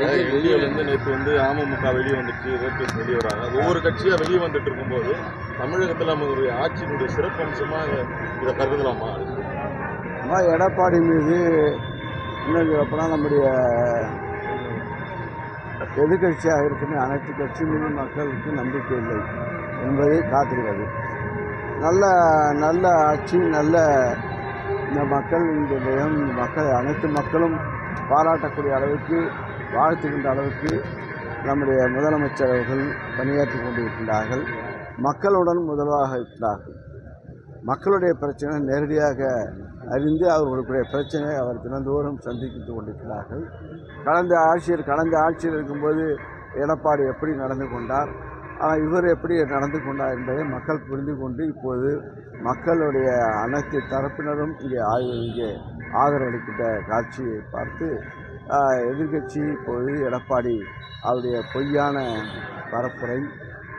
என்டிஏலேருந்து நேற்று அமமுக வெளியே வந்துச்சு, ஓபிஎஸ் வெளியே வராங்க. ஒவ்வொரு கட்சியாக வெளியே வந்துட்டு இருக்கும்போது தமிழகத்தில் நம்மளுடைய ஆட்சியினுடைய சிறப்பம்சமாக இதை கருதலாமா? எடப்பாடி மீது இன்னும் சொல்லப்போனால் நம்முடைய எதிர்கட்சியாக இருக்குன்னு அனைத்து கட்சி மீது மக்களுக்கு நம்பிக்கை இல்லை என்பதை காட்டுகிறது. நல்ல நல்ல ஆட்சி, நல்ல இந்த மக்கள் அனைத்து மக்களும் பாராட்டக்கூடிய அளவுக்கு, வாழ்த்துகின்ற அளவுக்கு நம்முடைய முதலமைச்சர் அவர்கள் பணியாற்றி கொண்டிருக்கின்றார்கள். மக்களுடன் முதல்வராக இருக்கிறார்கள். மக்களுடைய பிரச்சனை நேரடியாக அறிந்து அவர்களுடைய பிரச்சனையை அவர் தினந்தோறும் சந்தித்து கொண்டிருக்கிறார்கள். கடந்த ஆட்சியில் இருக்கும்போது எடப்பாடி எப்படி நடந்து கொண்டார், ஆனால் இவர் எப்படி நடந்து கொண்டார் என்பதை மக்கள் புரிந்து கொண்டு இப்போது மக்களுடைய அனைத்து தரப்பினரும் இங்கே ஆதரவளிக்கின்ற காட்சியை பார்த்து எதிர்கட்சி இப்போது எடப்பாடி அவருடைய பொய்யான பரப்புரை,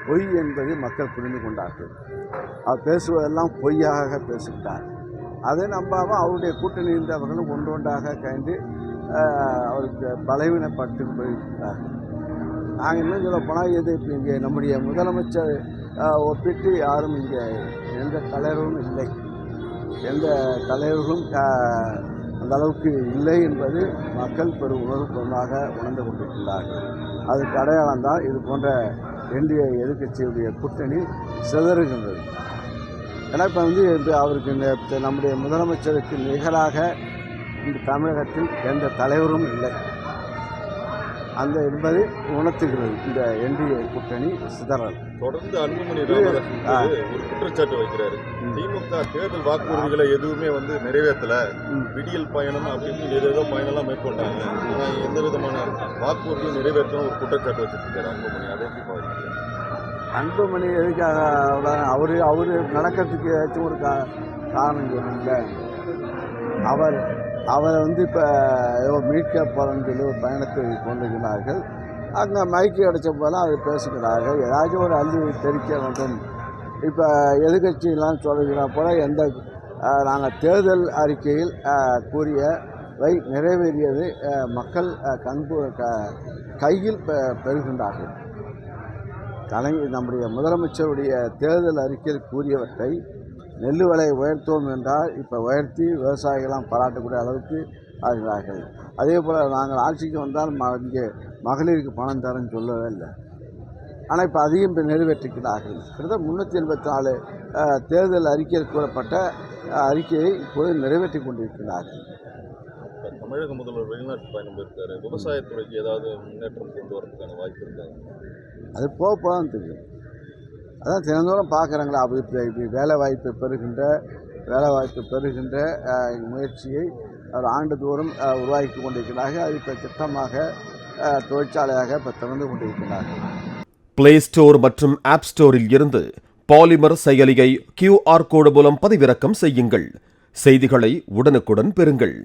பொய் என்பது மக்கள் புரிந்து கொண்டார்கள். அவர் பேசுவதெல்லாம் பொய்யாக பேசுகிறார். அதை நம்பாமல் அவருடைய கூட்டணி இருந்தவர்களும் ஒன்றொன்றாக கண்டு அவருக்கு பலவீனப்பட்டு போயிருக்கிறார்கள். நாங்கள் என்ன சொல்ல போனால் இங்கே நம்முடைய முதலமைச்சர் ஒப்பிட்டு யாரும் இங்கே எந்த தலைவரும் இல்லை, எந்த தலைவர்களும் அந்த அளவுக்கு இல்லை என்பது மக்கள் பெரும் உணர்வுபூர்வமாக உணர்ந்து கொண்டிருக்கிறார்கள். அதுக்கு அடையாளம் தான் இது போன்ற என்டிஏ எதிர்கட்சியுடைய கூட்டணி சிதறுகின்றது. ஏன்னா இப்போ அவருக்கு நம்முடைய முதலமைச்சருக்கு நிகராக இந்த தமிழகத்தில் எந்த தலைவரும் இல்லை அந்த என்பதை உணர்த்துகிறது இந்த என்டிஏ கூட்டணி சிதறல். தொடர்ந்து அன்புமணி ராமதாஸ் ஒரு குற்றச்சாட்டு வைக்கிறாரு. திமுக தேர்தல் வாக்குறுதிகளை எதுவுமே நிறைவேற்றல, விடியல் பயணம் அப்படின்னு ஏதேதோ பயணம்லாம் மேற்கொண்டாங்க, ஆனால் எந்த விதமான வாக்குறுதியும் நிறைவேற்றணும் ஒரு குற்றச்சாட்டு வச்சிருக்காரு அன்புமணி. அதை எப்படி பாருங்க? அன்புமணி எதுக்காக அவர் நடக்கிறதுக்கு ஏதாச்சும் ஒரு காரணம் சொல்லல. அவரை இப்போ ஏதோ மீட்க போகிறன்னு சொல்லி ஒரு பயணத்தை கொண்டிருக்கிறார்கள். அங்கே மைக்கு அடைச்ச போதெல்லாம் அவர் பேசுகிறார்கள். ஏதாச்சும் ஒரு அள்ளி தெரிவிக்க வேண்டும். இப்போ எதிர்கட்சியெல்லாம் சொல்லுகிற போல நாங்கள் தேர்தல் அறிக்கையில் கூறியவை நிறைவேறியது மக்கள் கையில் பெறுகின்றார்கள். நம்முடைய முதலமைச்சருடைய தேர்தல் அறிக்கையில் கூறியவற்றை நெல் விலை உயர்த்துவோம் என்றால் இப்போ உயர்த்தி விவசாயிகளாம் பாராட்டக்கூடிய அளவுக்கு ஆகிறார்கள். அதே போல் நாங்கள் ஆட்சிக்கு வந்தால் இங்கே மகளிருக்கு பணம் தரேன்னு சொல்லவே இல்லை, ஆனால் இப்போ அதையும் இப்போ நிறைவேற்றிக்கிறார்கள். கிட்டத்தட்ட 384 தேர்தல் அறிக்கையில் கூறப்பட்ட அறிக்கையை இப்போது நிறைவேற்றி கொண்டிருக்கிறார்கள். தமிழக முதல்வர் வெளிநாட்டு பயணம் இருக்காரு, விவசாயத்துறைக்கு ஏதாவது முன்னேற்றம் கொண்டு வரதுக்கான வாய்ப்பு இருக்காங்க? அது போகதான் தெரியும். அதான் தினந்தோறும் பார்க்குறாங்களா, இப்படி வேலை வாய்ப்பு பெறுகின்ற முயற்சியை அவர் ஆண்டுதோறும் உருவாக்கி கொண்டிருக்கிறார்கள். அது இப்போ திட்டமாக தொழிற்சாலையாக இப்போ திறந்து கொண்டிருக்கிறார்கள். பிளே ஸ்டோர் மற்றும் ஆப் ஸ்டோரில் இருந்து பாலிமர் செயலியை QR கோடு மூலம் பதிவிறக்கம் செய்யுங்கள். செய்திகளை உடனுக்குடன் பெறுங்கள்.